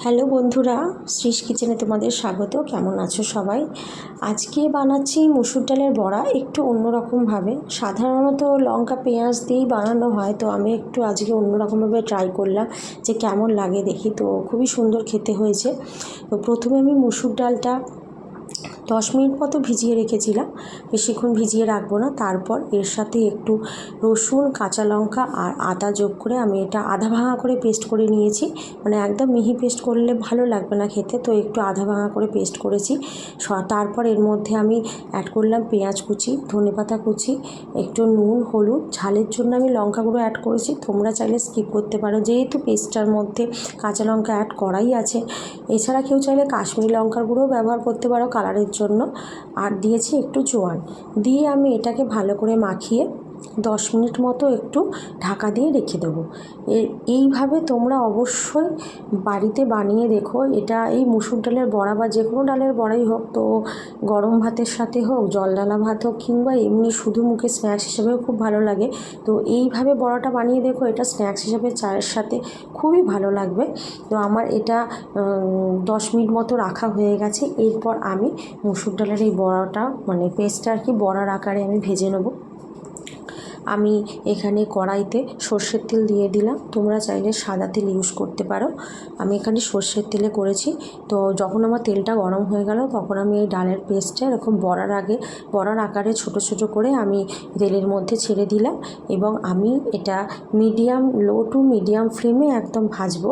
Hello বন্ধুরা, শ্রীশ কিচেনে তোমাদের স্বাগত। কেমন আছো সবাই? আজকে বানাচ্ছি মুসুর ডালের বড়া একটু অন্যরকমভাবে। সাধারণত লঙ্কা পেঁয়াজ দিয়েই বানানো হয়, তো আমি একটু আজকে অন্যরকমভাবে ট্রাই করলাম যে কেমন লাগে দেখি। তো খুবই সুন্দর খেতে হয়েছে। তো প্রথমে আমি মুসুর ডালটা 10 মিনিট মতো ভিজিয়ে রেখেছিলাম, বেশিক্ষণ ভিজিয়ে রাখবো না। তারপর এর সাথে একটু রসুন, কাঁচা লঙ্কা আর আদা যোগ করে আমি এটা আধা ভাঙা করে পেস্ট করে নিয়েছি। মানে একদম মিহি পেস্ট করলে ভালো লাগবে না খেতে, তো একটু আধা ভাঙা করে পেস্ট করেছি। তারপর এর মধ্যে আমি অ্যাড করলাম পেঁয়াজ কুচি, ধনেপাতা কুচি, একটু নুন, হলুদ, ঝালের জন্য আমি লঙ্কা গুঁড়ো অ্যাড করেছি। তোমরা চাইলে স্কিপ করতে পারো, যেহেতু পেস্টটার মধ্যে কাঁচা লঙ্কা অ্যাড করাই আছে। এছাড়া কেউ চাইলে কাশ্মীরি লঙ্কার গুঁড়ো ব্যবহার করতে পারো কালারের জন্য। আর দিয়েছি একটু জোয়ান, দিয়ে আমি এটাকে ভালো করে মাখিয়ে 10 মিনিট মতো একটু ঢাকা দিয়ে রেখে দেবো। এইভাবে তোমরা অবশ্যই বাড়িতে বানিয়ে দেখো। এটা এই মুসুর ডালের বড়া বা যে কোনো ডালের বড়াই হোক, তো গরম ভাতের সাথে হোক, জলডালা ভাত হোক, কিংবা এমনি শুধু মুখে স্ন্যাক্স হিসেবেও খুব ভালো লাগে। তো এইভাবে বড়াটা বানিয়ে দেখো, এটা স্ন্যাক্স হিসেবে চায়ের সাথে খুবই ভালো লাগবে। তো আমার এটা 10 মিনিট মতো রাখা হয়ে গেছে। এরপর আমি মুসুর ডালের এই বড়াটা, মানে পেস্টটা আর কি, বড়ার আকারে আমি ভেজে নেব। আমি এখানে কড়াইতে সর্ষের তেল দিয়ে দিলাম। তোমরা চাইলে সাদা তেল ইউজ করতে পারো, আমি এখানে সর্ষের তেলে করেছি। তো যখন আমার তেলটা গরম হয়ে গেল, তখন আমি এই ডালের পেস্টটা এরকম বড়ার আকারে ছোট ছোট করে আমি তেলের মধ্যে ছেড়ে দিলাম। এবং আমি এটা লো টু মিডিয়াম ফ্লেমে একদম ভাজবো।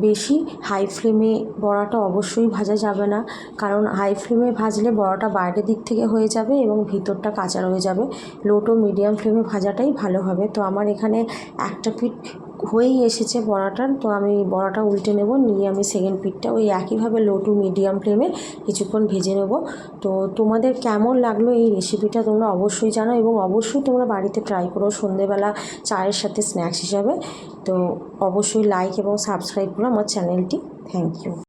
বেশি হাই ফ্লেমে বড়াটা অবশ্যই ভাজা যাবে না, কারণ হাই ফ্লেমে ভাজলে বড়াটা বাইরের দিক থেকে হয়ে যাবে এবং ভিতরটা কাঁচা রয়ে যাবে। লো টু মিডিয়াম ফ্লেমে ভাজাটাই ভালো হবে। তো আমার এখানে একটা পিঠ হয়েই এসেছে বড়াটার, তো আমি বড়াটা উল্টে নেব, নিয়ে আমি সেকেন্ড পিঠটা ওই একইভাবে লো টু মিডিয়াম ফ্লেমে কিছুক্ষণ ভেজে নেব। তো তোমাদের কেমন লাগলো এই রেসিপিটা তোমরা অবশ্যই জানো, এবং অবশ্যই তোমরা বাড়িতে ট্রাই করো সন্ধেবেলা চায়ের সাথে স্ন্যাক্স হিসাবে। তো অবশ্যই লাইক এবং সাবস্ক্রাইব করো আমার চ্যানেলটি। Thank you.